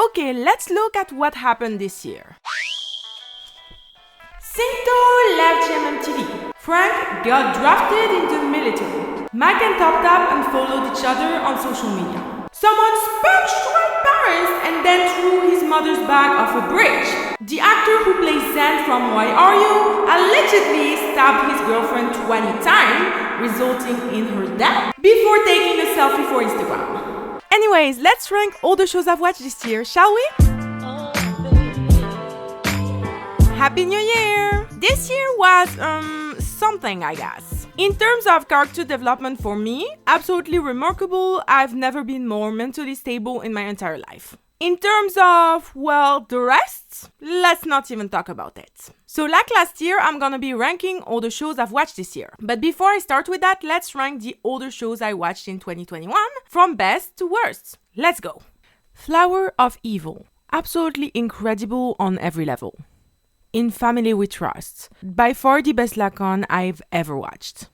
Okay, let's look at what happened this year. Singto left GMMTV. Frank got drafted into the military. Mike and Top Top unfollowed each other on social media. Someone punched White parents and then threw his mother's bag off a bridge. The actor who plays Zen from Why Are You allegedly stabbed his girlfriend 20 times, resulting in her death, before taking a selfie for Instagram. Anyways, let's rank all the shows I've watched this year, shall we? Happy New Year! This year was, something, I guess. In terms of character development for me, absolutely remarkable. I've never been more mentally stable in my entire life. In terms of, well, the rest, let's not even talk about it. So like last year, I'm gonna be ranking all the shows I've watched this year. But before I start with that, let's rank the older shows I watched in 2021 from best to worst. Let's go. Flower of Evil. Absolutely incredible on every level. In Family We Trust. By far the best Lacan I've ever watched.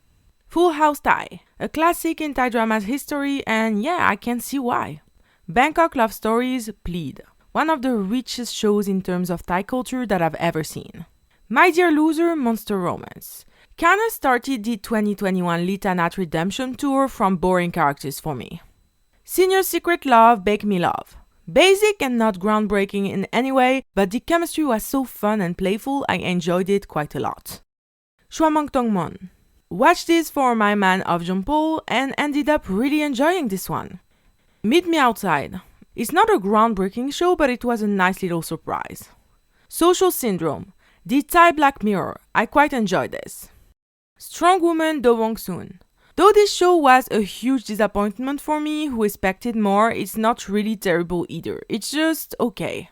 Full House Thai. A classic in Thai drama's history, and yeah, I can see why. Bangkok Love Stories, Plead. One of the richest shows in terms of Thai culture that I've ever seen. My Dear Loser, Monster Romance. Kinda started the 2021 Lita Nat Redemption tour from boring characters for me. Senior Secret Love, Bake Me Love. Basic and not groundbreaking in any way, but the chemistry was so fun and playful I enjoyed it quite a lot. Shwamong Tongmon. Watched this for my man of Jean-Paul and ended up really enjoying this one. Meet Me Outside. It's not a groundbreaking show, but it was a nice little surprise. Social Syndrome. The Thai Black Mirror. I quite enjoyed this. Strong Woman, Do Wong Soon. Though this show was a huge disappointment for me, who expected more, it's not really terrible either. It's just okay.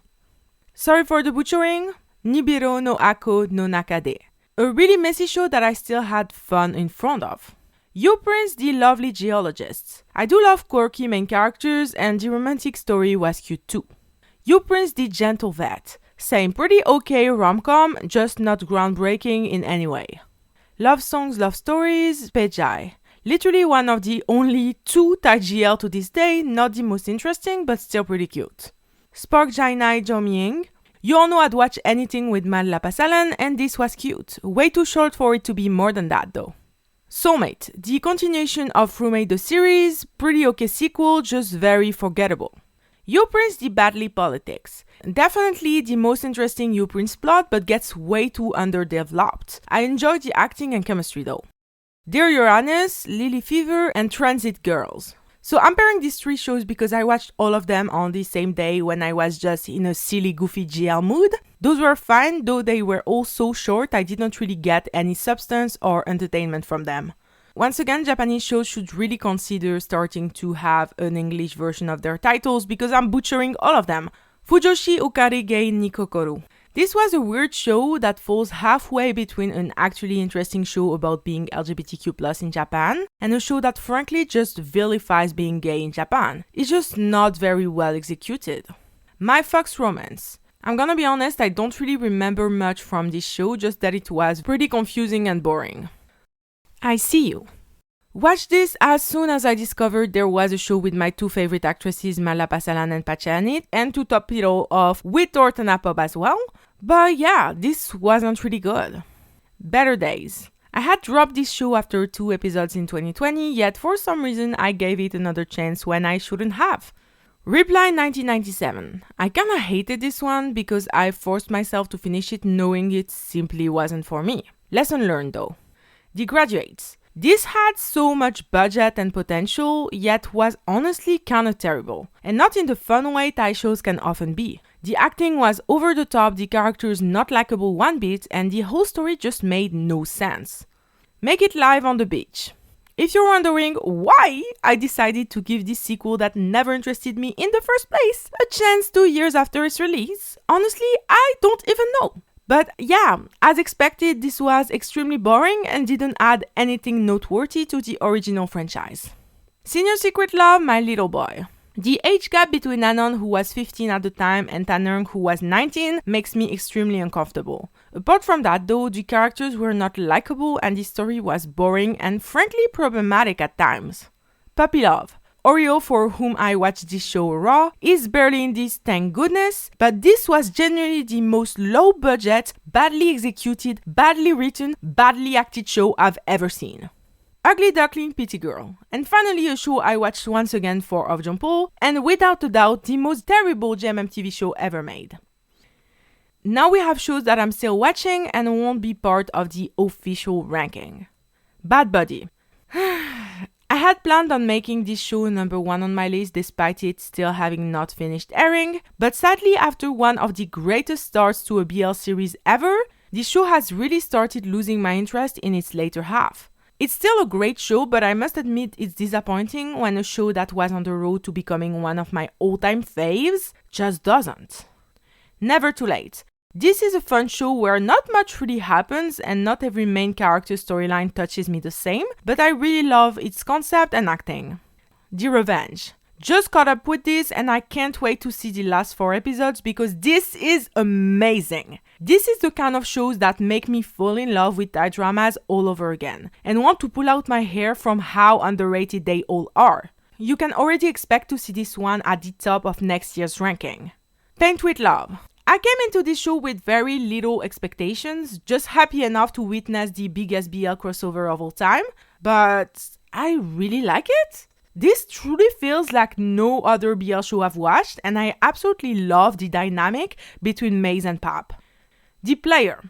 Sorry for the butchering. Nibiru no Ako no Nakade. A really messy show that I still had fun in front of. You Prince, the lovely geologist. I do love quirky main characters and the romantic story was cute too. You Prince, the gentle vet. Same, pretty okay rom-com, just not groundbreaking in any way. Love Songs, Love Stories, Pejai. Literally one of the only 2 Thai GL to this day, not the most interesting but still pretty cute. Spark Jainai Jomying. You all know I'd watch anything with Mal Lapasalan and this was cute. Way too short for it to be more than that though. Soulmate, the continuation of Roommate the series, pretty okay sequel, just very forgettable. You Prince, the Badly Politics. Definitely the most interesting You Prince plot, but gets way too underdeveloped. I enjoyed the acting and chemistry though. Dear Uranus, Lily Fever, and Transit Girls. So I'm pairing these 3 shows because I watched all of them on the same day when I was just in a silly goofy GL mood. Those were fine, though they were all so short I didn't really get any substance or entertainment from them. Once again, Japanese shows should really consider starting to have an English version of their titles because I'm butchering all of them. Fujoshi Ukari Gei Nikokoru. This was a weird show that falls halfway between an actually interesting show about being LGBTQ+ in Japan and a show that frankly just vilifies being gay in Japan. It's just not very well executed. My Fox Romance. I'm gonna be honest, I don't really remember much from this show, just that it was pretty confusing and boring. I See You. Watched this as soon as I discovered there was a show with my 2 favorite actresses, Mala Pasalan and Pachayanit, and to top it all off with Tortana Pub as well. But yeah, this wasn't really good. Better Days. I had dropped this show after 2 episodes in 2020, yet for some reason I gave it another chance when I shouldn't have. Reply 1997. I kinda hated this one because I forced myself to finish it knowing it simply wasn't for me. Lesson learned though. The Graduates. This had so much budget and potential, yet was honestly kinda terrible. And not in the fun way Thai shows can often be. The acting was over the top, the characters not likable one bit, and the whole story just made no sense. Make It Live on the Beach. If you're wondering why I decided to give this sequel that never interested me in the first place a chance 2 years after its release, honestly, I don't even know. But yeah, as expected, this was extremely boring and didn't add anything noteworthy to the original franchise. Senior Secret Love, My Little Boy. The age gap between Anon, who was 15 at the time, and Tanurng, who was 19, makes me extremely uncomfortable. Apart from that though, the characters were not likable and the story was boring and frankly problematic at times. Puppy Love. Oreo, for whom I watched this show raw, is barely in this, thank goodness, but this was genuinely the most low budget, badly executed, badly written, badly acted show I've ever seen. Ugly Duckling, Pity Girl. And finally a show I watched once again for of Jumpo, and without a doubt the most terrible GMM show ever made. Now we have shows that I'm still watching and won't be part of the official ranking. Bad Buddy. I had planned on making this show number 1 on my list despite it still having not finished airing, but sadly after one of the greatest starts to a BL series ever, this show has really started losing my interest in its later half. It's still a great show, but I must admit it's disappointing when a show that was on the road to becoming one of my all-time faves just doesn't. Never Too Late. This is a fun show where not much really happens and not every main character storyline touches me the same, but I really love its concept and acting. The Revenge. Just caught up with this and I can't wait to see the last 4 episodes because this is amazing. This is the kind of shows that make me fall in love with Thai dramas all over again and want to pull out my hair from how underrated they all are. You can already expect to see this one at the top of next year's ranking. Paint with Love. I came into this show with very little expectations, just happy enough to witness the biggest BL crossover of all time, but I really like it. This truly feels like no other BL show I've watched, and I absolutely love the dynamic between Maze and Pap. The Player.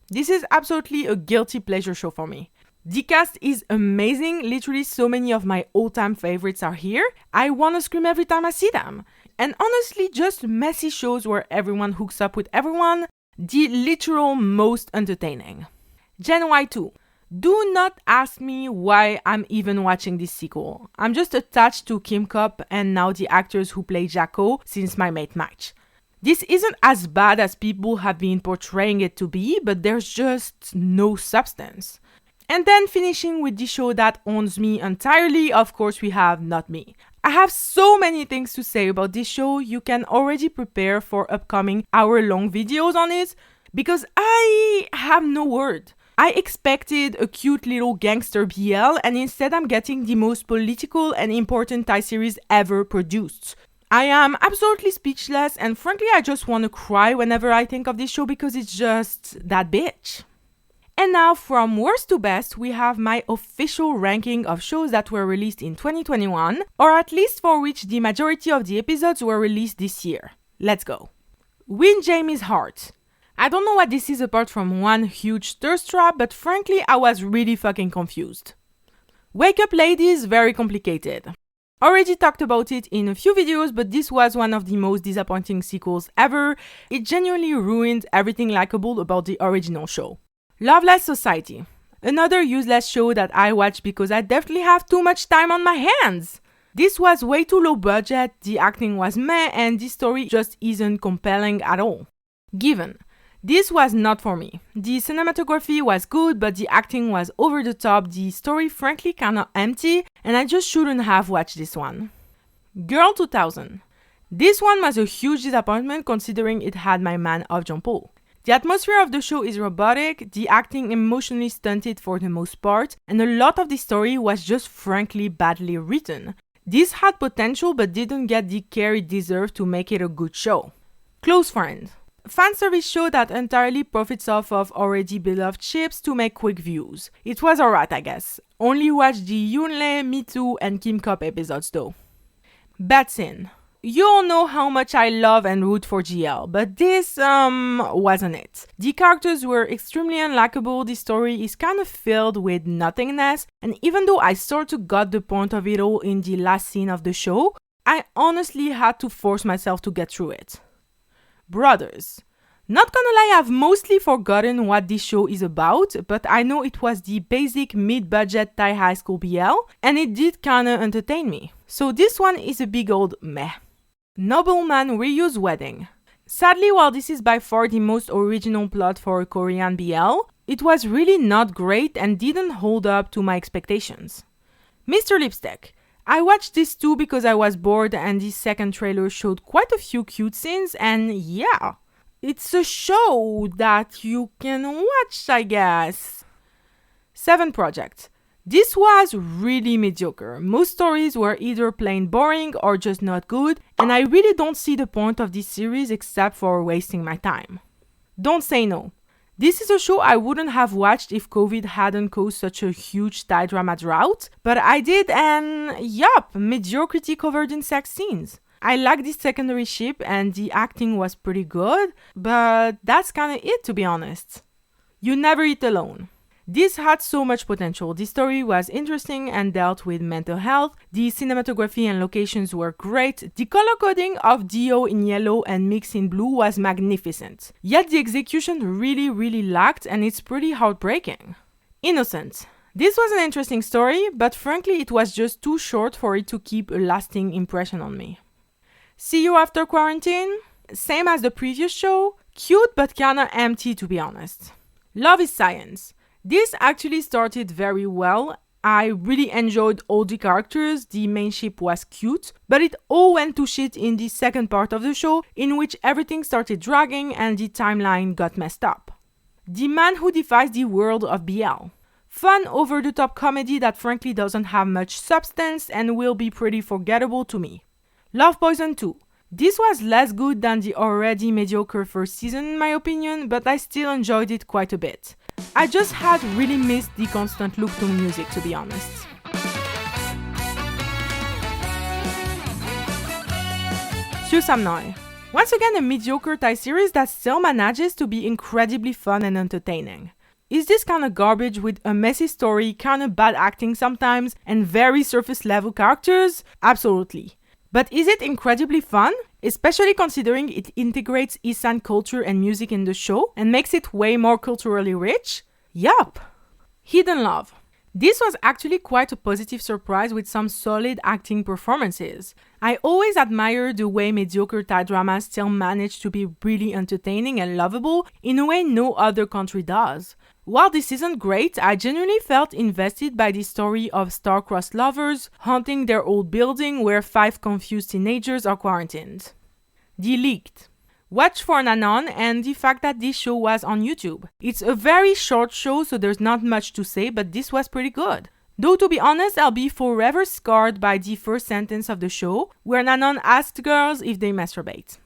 This is absolutely a guilty pleasure show for me. The cast is amazing, literally so many of my all-time favorites are here. I wanna scream every time I see them. And honestly, just messy shows where everyone hooks up with everyone, the literal most entertaining. Gen Y2. Do not ask me why I'm even watching this sequel. I'm just attached to Kim Cup and now the actors who play Jacko since my mate match. This isn't as bad as people have been portraying it to be, but there's just no substance. And then finishing with the show that owns me entirely, of course we have Not Me. I have so many things to say about this show, you can already prepare for upcoming hour-long videos on it, because I have no word. I expected a cute little gangster BL, and instead I'm getting the most political and important Thai series ever produced. I am absolutely speechless, and frankly I just want to cry whenever I think of this show because it's just that bitch. And now from worst to best, we have my official ranking of shows that were released in 2021, or at least for which the majority of the episodes were released this year. Let's go. Win Jamie's Heart. I don't know what this is apart from one huge thirst trap, but frankly I was really fucking confused. Wake Up Ladies, very complicated. Already talked about it in a few videos, but this was one of the most disappointing sequels ever. It genuinely ruined everything likable about the original show. Loveless Society. Another useless show that I watched because I definitely have too much time on my hands. This was way too low budget, the acting was meh, and the story just isn't compelling at all. Given. This was not for me. The cinematography was good, but the acting was over the top, the story frankly kinda empty, and I just shouldn't have watched this one. Girl 2000. This one was a huge disappointment considering it had my man of Jumpo. The atmosphere of the show is robotic, the acting emotionally stunted for the most part, and a lot of the story was just frankly badly written. This had potential but didn't get the care it deserved to make it a good show. Close Friend. Fanservice show that entirely profits off of already beloved ships to make quick views. It was alright, I guess. Only watched the Yoonle, Me Too, and Kim Cup episodes though. Bad Sin. You all know how much I love and root for GL, but this, wasn't it. The characters were extremely unlikable, the story is kind of filled with nothingness, and even though I sort of got the point of it all in the last scene of the show, I honestly had to force myself to get through it. Brothers. Not gonna lie, I've mostly forgotten what this show is about, but I know it was the basic mid-budget Thai high school BL, and it did kinda entertain me. So this one is a big old meh. Nobleman Ryu's Wedding. Sadly, while this is by far the most original plot for a Korean BL, it was really not great and didn't hold up to my expectations. Mr. Lipstick. I watched this too because I was bored and the second trailer showed quite a few cute scenes, and yeah, it's a show that you can watch, I guess. 7 Project. This was really mediocre. Most stories were either plain boring or just not good, and I really don't see the point of this series except for wasting my time. Don't say no. This is a show I wouldn't have watched if COVID hadn't caused such a huge Thai drama drought, but I did, and yup, mediocrity covered in sex scenes. I liked this secondary ship and the acting was pretty good, but that's kinda it, to be honest. You Never Eat Alone. This had so much potential. The story was interesting and dealt with mental health. The cinematography and locations were great. The color coding of Dio in yellow and Mix in blue was magnificent. Yet the execution really lacked, and it's pretty heartbreaking. Innocent. This was an interesting story, but frankly it was just too short for it to keep a lasting impression on me. See You After Quarantine? Same as the previous show. Cute but kinda empty, to be honest. Love is Science. This actually started very well. I really enjoyed all the characters, the main ship was cute, but it all went to shit in the second part of the show, in which everything started dragging and the timeline got messed up. The Man Who Defies the World of BL. Fun, over-the-top comedy that frankly doesn't have much substance and will be pretty forgettable to me. Love Poison 2. This was less good than the already mediocre first season in my opinion, but I still enjoyed it quite a bit. I just had really missed the constant look-tone music, to be honest. Siêu Sam Noi. Once again a mediocre Thai series that still manages to be incredibly fun and entertaining. Is this kind of garbage with a messy story, kind of bad acting sometimes, and very surface level characters? Absolutely. But is it incredibly fun? Especially considering it integrates Isan culture and music in the show and makes it way more culturally rich? Yup! Hidden Love. This was actually quite a positive surprise with some solid acting performances. I always admire the way mediocre Thai dramas still manage to be really entertaining and lovable in a way no other country does. While this isn't great, I genuinely felt invested by the story of star-crossed lovers haunting their old building where 5 confused teenagers are quarantined. The Leaked. Watch for Nanon and the fact that this show was on YouTube. It's a very short show, so there's not much to say, but this was pretty good. Though to be honest, I'll be forever scarred by the first sentence of the show, where Nanon asked girls if they masturbate.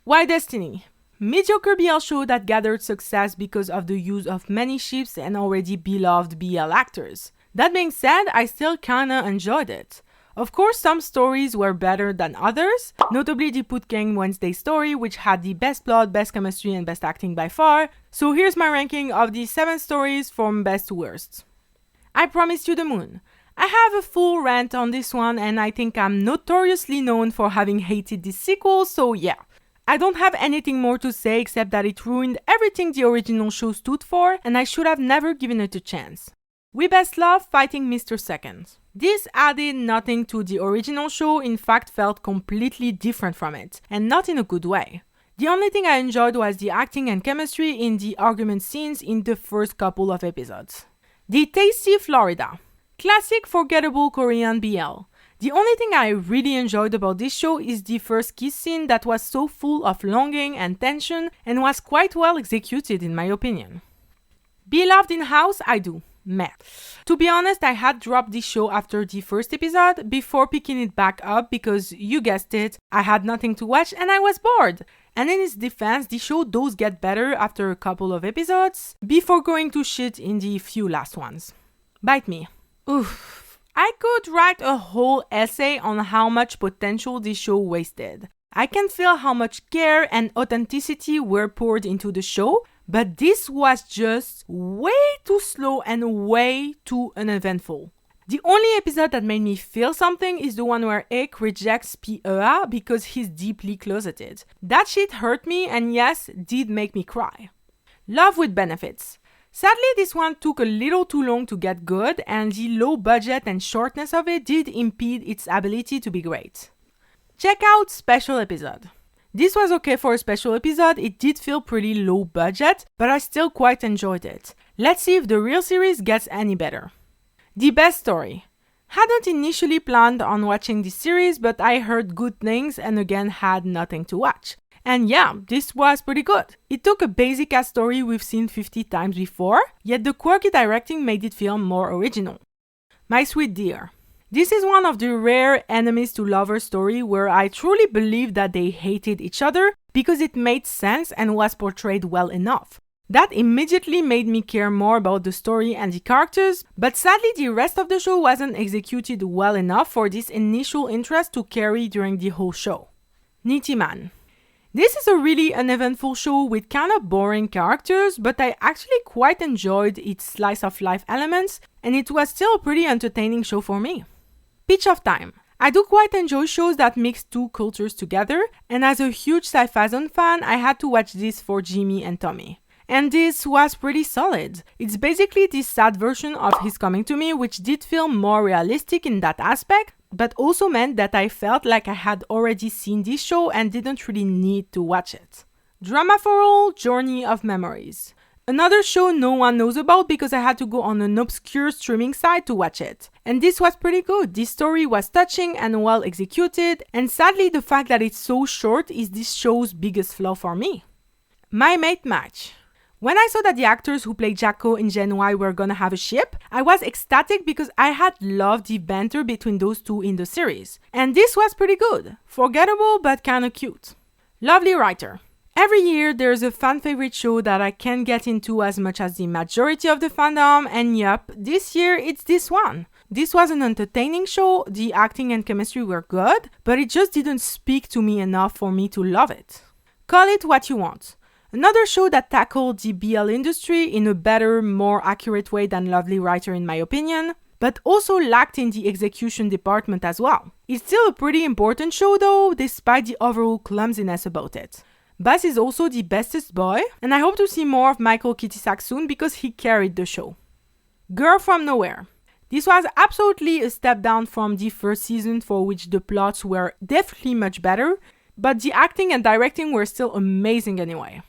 Why Destiny? Mediocre BL show that gathered success because of the use of many ships and already beloved BL actors. That being said, I still kinda enjoyed it. Of course, some stories were better than others, notably the Put Kang Wednesday story, which had the best plot, best chemistry, and best acting by far. So here's my ranking of the 7 stories from best to worst. I Promised You the Moon. I have a full rant on this one, and I think I'm notoriously known for having hated this sequel, so yeah. I don't have anything more to say except that it ruined everything the original show stood for, and I should have never given it a chance. We Best Love Fighting Mr. Second. This added nothing to the original show, in fact felt completely different from it, and not in a good way. The only thing I enjoyed was the acting and chemistry in the argument scenes in the first couple of episodes. The Tasty Florida. Classic forgettable Korean BL. The only thing I really enjoyed about this show is the first kiss scene that was so full of longing and tension and was quite well executed in my opinion. Beloved in House, I do. Meh. To be honest, I had dropped this show after the first episode before picking it back up because, you guessed it, I had nothing to watch and I was bored. And in its defense, the show does get better after a couple of episodes before going to shit in the few last ones. Bite Me. Oof. I could write a whole essay on how much potential this show wasted. I can feel how much care and authenticity were poured into the show, but this was just way too slow and way too uneventful. The only episode that made me feel something is the one where Ek rejects P.E.A. because he's deeply closeted. That shit hurt me and yes, did make me cry. Love with Benefits. Sadly, this one took a little too long to get good, and the low budget and shortness of it did impede its ability to be great. Check out Special Episode. This was okay for a special episode, it did feel pretty low budget, but I still quite enjoyed it. Let's see if the real series gets any better. The Best Story. Hadn't initially planned on watching this series, but I heard good things and again had nothing to watch. And yeah, this was pretty good. It took a basic ass story we've seen 50 times before, yet the quirky directing made it feel more original. My Sweet Dear. This is one of the rare enemies to lovers story where I truly believe that they hated each other because it made sense and was portrayed well enough. That immediately made me care more about the story and the characters, but sadly the rest of the show wasn't executed well enough for this initial interest to carry during the whole show. Neetiman. This is a really uneventful show with kind of boring characters, but I actually quite enjoyed its slice of life elements, and it was still a pretty entertaining show for me. Peach of Time. I do quite enjoy shows that mix two cultures together, and as a huge sci-fi zone fan, I had to watch this for Jimmy and Tommy. And this was pretty solid. It's basically this sad version of He's Coming to Me, which did feel more realistic in that aspect, but also meant that I felt like I had already seen this show and didn't really need to watch it. Drama for All, Journey of Memories. Another show no one knows about because I had to go on an obscure streaming site to watch it. And this was pretty good. This story was touching and well executed, and sadly the fact that it's so short is this show's biggest flaw for me. My Mate Match. When I saw that the actors who played Jacko in Gen Y were gonna have a ship, I was ecstatic because I had loved the banter between those two in the series. And this was pretty good. Forgettable but kinda cute. Lovely Writer. Every year there's a fan favorite show that I can't get into as much as the majority of the fandom, and yup, this year it's this one. This was an entertaining show, the acting and chemistry were good, but it just didn't speak to me enough for me to love it. Call It What You Want. Another show that tackled the BL industry in a better, more accurate way than Lovely Writer in my opinion, but also lacked in the execution department as well. It's still a pretty important show though, despite the overall clumsiness about it. Buzz is also the bestest boy, and I hope to see more of Michael Kittisak soon because he carried the show. Girl from Nowhere. This was absolutely a step down from the first season, for which the plots were definitely much better, but the acting and directing were still amazing anyway.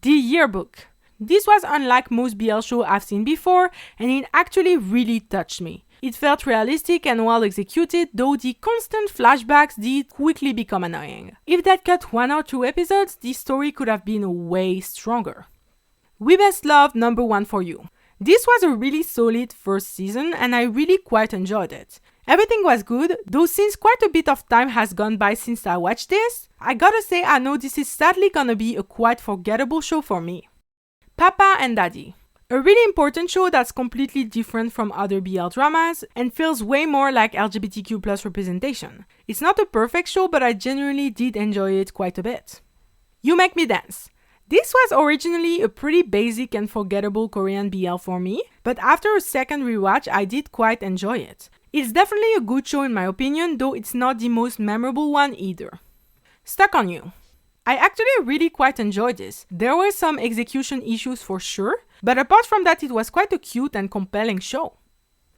The Yearbook. This was unlike most BL shows I've seen before, and it actually really touched me. It felt realistic and well executed, though the constant flashbacks did quickly become annoying. If that cut 1 or 2 episodes, the story could have been way stronger. We Best Love Number 1 for You. This was a really solid first season, and I really quite enjoyed it. Everything was good, though since quite a bit of time has gone by since I watched this, I gotta say I know this is sadly gonna be a quite forgettable show for me. Papa and Daddy. A really important show that's completely different from other BL dramas and feels way more like LGBTQ+ representation. It's not a perfect show, but I genuinely did enjoy it quite a bit. You Make Me Dance. This was originally a pretty basic and forgettable Korean BL for me, but after a second rewatch I did quite enjoy it. It's definitely a good show in my opinion, though it's not the most memorable one either. Stuck on You. I actually really quite enjoyed this. There were some execution issues for sure, but apart from that it was quite a cute and compelling show.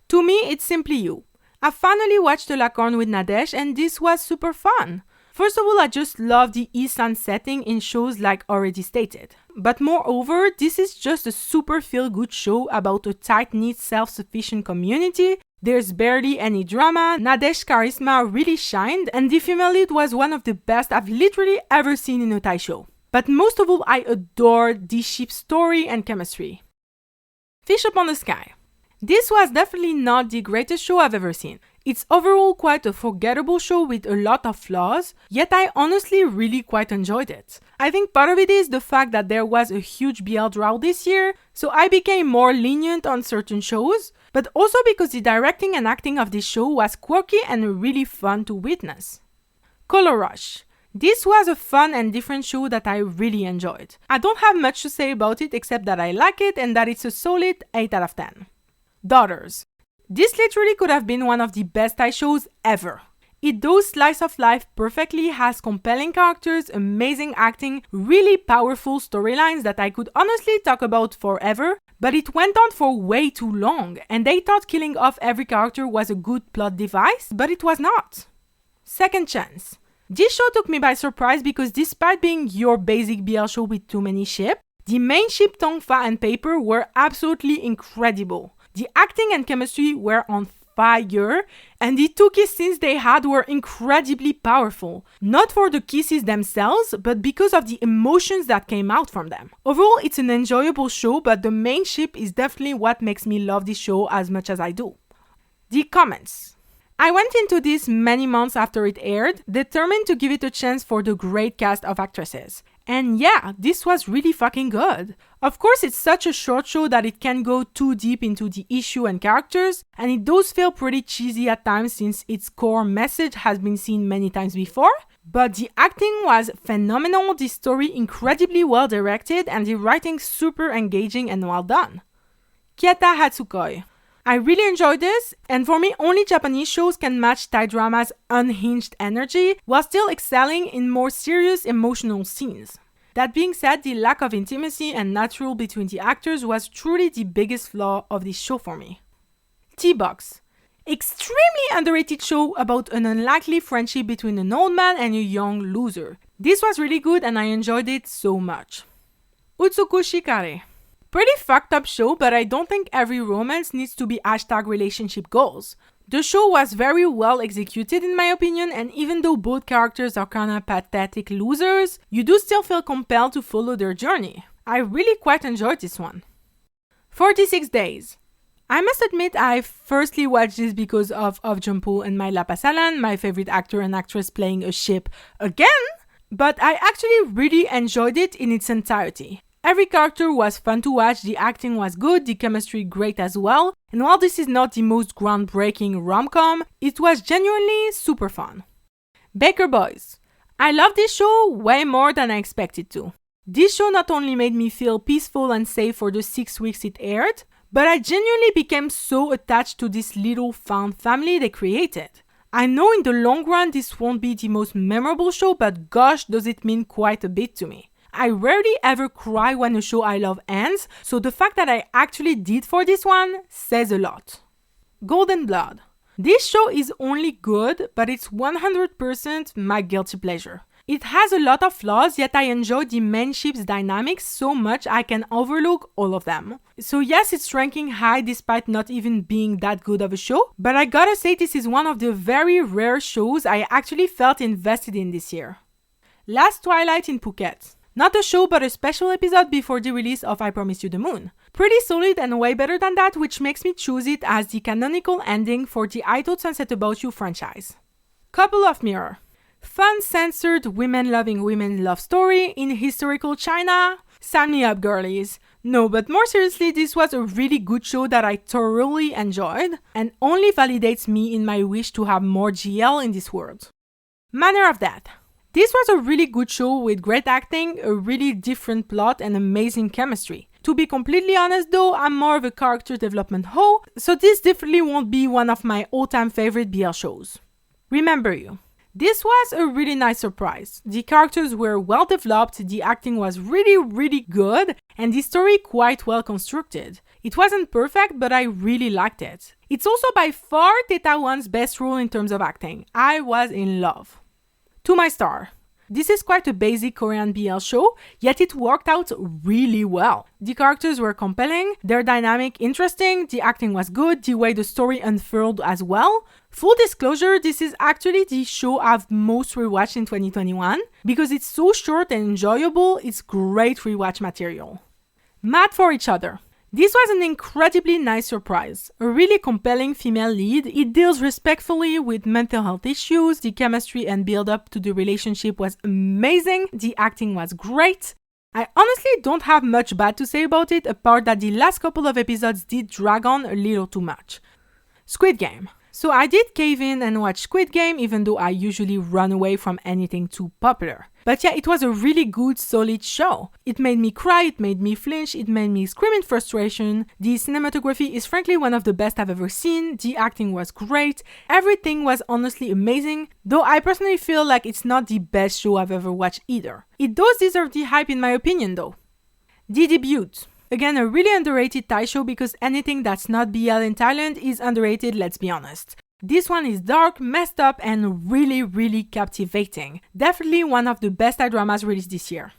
To me, it's simply you. I finally watched The Lacorne with Nadesh and this was super fun. First of all, I just love the Isan setting in shows like already stated. But moreover, this is just a super feel-good show about a tight-knit, self-sufficient community. There's barely any drama, Nadesh's charisma really shined, and the female lead was one of the best I've literally ever seen in a Thai show. But most of all, I adored the ship's story and chemistry. Fish Upon the Sky. This was definitely not the greatest show I've ever seen. It's overall quite a forgettable show with a lot of flaws, yet I honestly really quite enjoyed it. I think part of it is the fact that there was a huge BL drought this year, so I became more lenient on certain shows, but also because the directing and acting of this show was quirky and really fun to witness. Color Rush. This was a fun and different show that I really enjoyed. I don't have much to say about it except that I like it and that it's a solid 8 out of 10. Daughters. This literally could have been one of the best Thai shows ever. It does slice of life perfectly, has compelling characters, amazing acting, really powerful storylines that I could honestly talk about forever, but it went on for way too long, and they thought killing off every character was a good plot device, but it was not. Second Chance. This show took me by surprise because despite being your basic BL show with too many ships, the main ship Tongfa and Paper were absolutely incredible. The acting and chemistry were on fire, and the two kiss scenes they had were incredibly powerful. Not for the kisses themselves, but because of the emotions that came out from them. Overall, it's an enjoyable show, but the main ship is definitely what makes me love this show as much as I do. The comments. I went into this many months after it aired, determined to give it a chance for the great cast of actresses. And yeah, this was really fucking good. Of course, it's such a short show that it can go too deep into the issue and characters, and it does feel pretty cheesy at times since its core message has been seen many times before. But the acting was phenomenal, the story incredibly well directed, and the writing super engaging and well done. Kieta Hatsukoi. I really enjoyed this, and for me, only Japanese shows can match Thai drama's unhinged energy while still excelling in more serious emotional scenes. That being said, the lack of intimacy and natural between the actors was truly the biggest flaw of this show for me. T-Box. Extremely underrated show about an unlikely friendship between an old man and a young loser. This was really good and I enjoyed it so much. Utsukushi Kare. Pretty fucked up show, but I don't think every romance needs to be #relationship goals. The show was very well executed in my opinion, and even though both characters are kinda pathetic losers, you do still feel compelled to follow their journey. I really quite enjoyed this one. 46 Days. I must admit I firstly watched this because of Jumpo and Maila Pasalan, my favorite actor and actress playing a ship again, but I actually really enjoyed it in its entirety. Every character was fun to watch, the acting was good, the chemistry great as well, and while this is not the most groundbreaking rom-com, it was genuinely super fun. Baker Boys. I love this show way more than I expected to. This show not only made me feel peaceful and safe for the 6 weeks it aired, but I genuinely became so attached to this little found family they created. I know in the long run this won't be the most memorable show, but gosh does it mean quite a bit to me. I rarely ever cry when a show I love ends, so the fact that I actually did for this one says a lot. Golden Blood. This show is only good, but it's 100% my guilty pleasure. It has a lot of flaws, yet I enjoy the main ship's dynamics so much I can overlook all of them. So yes, it's ranking high despite not even being that good of a show, but I gotta say this is one of the very rare shows I actually felt invested in this year. Last Twilight in Phuket. Not a show, but a special episode before the release of I Promise You the Moon. Pretty solid and way better than that, which makes me choose it as the canonical ending for the I Thought Sunset About You franchise. Couple of Mirror. Fun, censored, women-loving women love story in historical China? Sign me up, girlies. No, but more seriously, this was a really good show that I thoroughly enjoyed and only validates me in my wish to have more GL in this world. Manner of Death. This was a really good show with great acting, a really different plot, and amazing chemistry. To be completely honest though, I'm more of a character development hoe, so this definitely won't be one of my all-time favorite BL shows. Remember You. This was a really nice surprise. The characters were well developed, the acting was really good, and the story quite well constructed. It wasn't perfect, but I really liked it. It's also by far Theta One's best role in terms of acting. I was in love. To My Star. This is quite a basic Korean BL show, yet it worked out really well. The characters were compelling, their dynamic interesting, the acting was good, the way the story unfurled as well. Full disclosure, this is actually the show I've most rewatched in 2021. Because it's so short and enjoyable, it's great rewatch material. Mad for Each Other. This was an incredibly nice surprise. A really compelling female lead, it deals respectfully with mental health issues, the chemistry and build-up to the relationship was amazing, the acting was great. I honestly don't have much bad to say about it, apart that the last couple of episodes did drag on a little too much. Squid Game. So I did cave in and watch Squid Game, even though I usually run away from anything too popular. But yeah, it was a really good, solid show. It made me cry, it made me flinch, it made me scream in frustration. The cinematography is frankly one of the best I've ever seen, the acting was great, everything was honestly amazing, though I personally feel like it's not the best show I've ever watched either. It does deserve the hype in my opinion though. The Debut. Again, a really underrated Thai show because anything that's not BL in Thailand is underrated, let's be honest. This one is dark, messed up, and really captivating. Definitely one of the best Thai dramas released this year.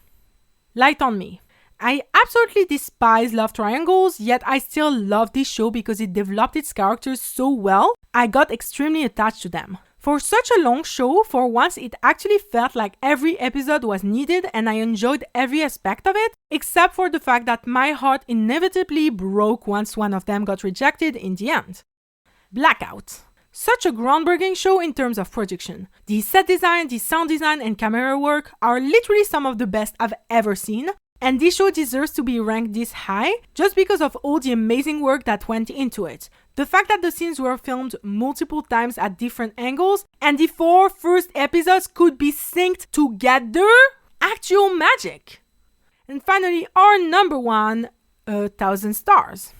Light on Me. I absolutely despise love triangles, yet I still love this show because it developed its characters so well, I got extremely attached to them. For such a long show, for once it actually felt like every episode was needed and I enjoyed every aspect of it, except for the fact that my heart inevitably broke once one of them got rejected in the end. Blackout. Such a groundbreaking show in terms of production. The set design, the sound design, and camera work are literally some of the best I've ever seen, and this show deserves to be ranked this high just because of all the amazing work that went into it. The fact that the scenes were filmed multiple times at different angles and the 4 first episodes could be synced together? Actual magic! And finally, our number one, 1,000 stars.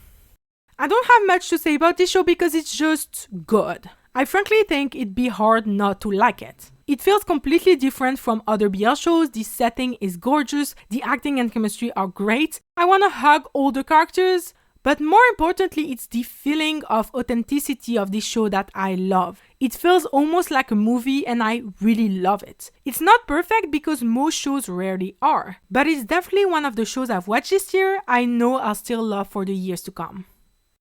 I don't have much to say about this show because it's just good. I frankly think it'd be hard not to like it. It feels completely different from other BL shows, the setting is gorgeous, the acting and chemistry are great, I wanna hug all the characters, but more importantly, it's the feeling of authenticity of this show that I love. It feels almost like a movie and I really love it. It's not perfect because most shows rarely are, but it's definitely one of the shows I've watched this year I know I'll still love for the years to come.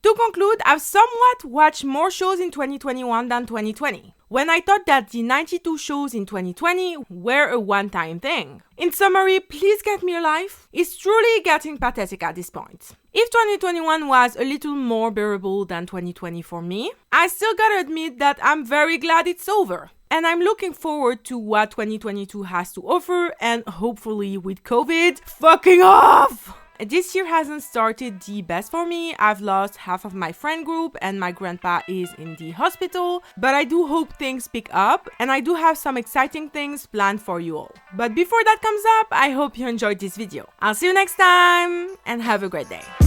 To conclude, I've somewhat watched more shows in 2021 than 2020, when I thought that the 92 shows in 2020 were a one-time thing. In summary, please get me a life. It's truly getting pathetic at this point. If 2021 was a little more bearable than 2020 for me, I still gotta admit that I'm very glad it's over. And I'm looking forward to what 2022 has to offer, and hopefully with COVID fucking off! This year hasn't started the best for me. I've lost half of my friend group and my grandpa is in the hospital, but I do hope things pick up and I do have some exciting things planned for you all. But before that comes up, I hope you enjoyed this video. I'll see you next time and have a great day.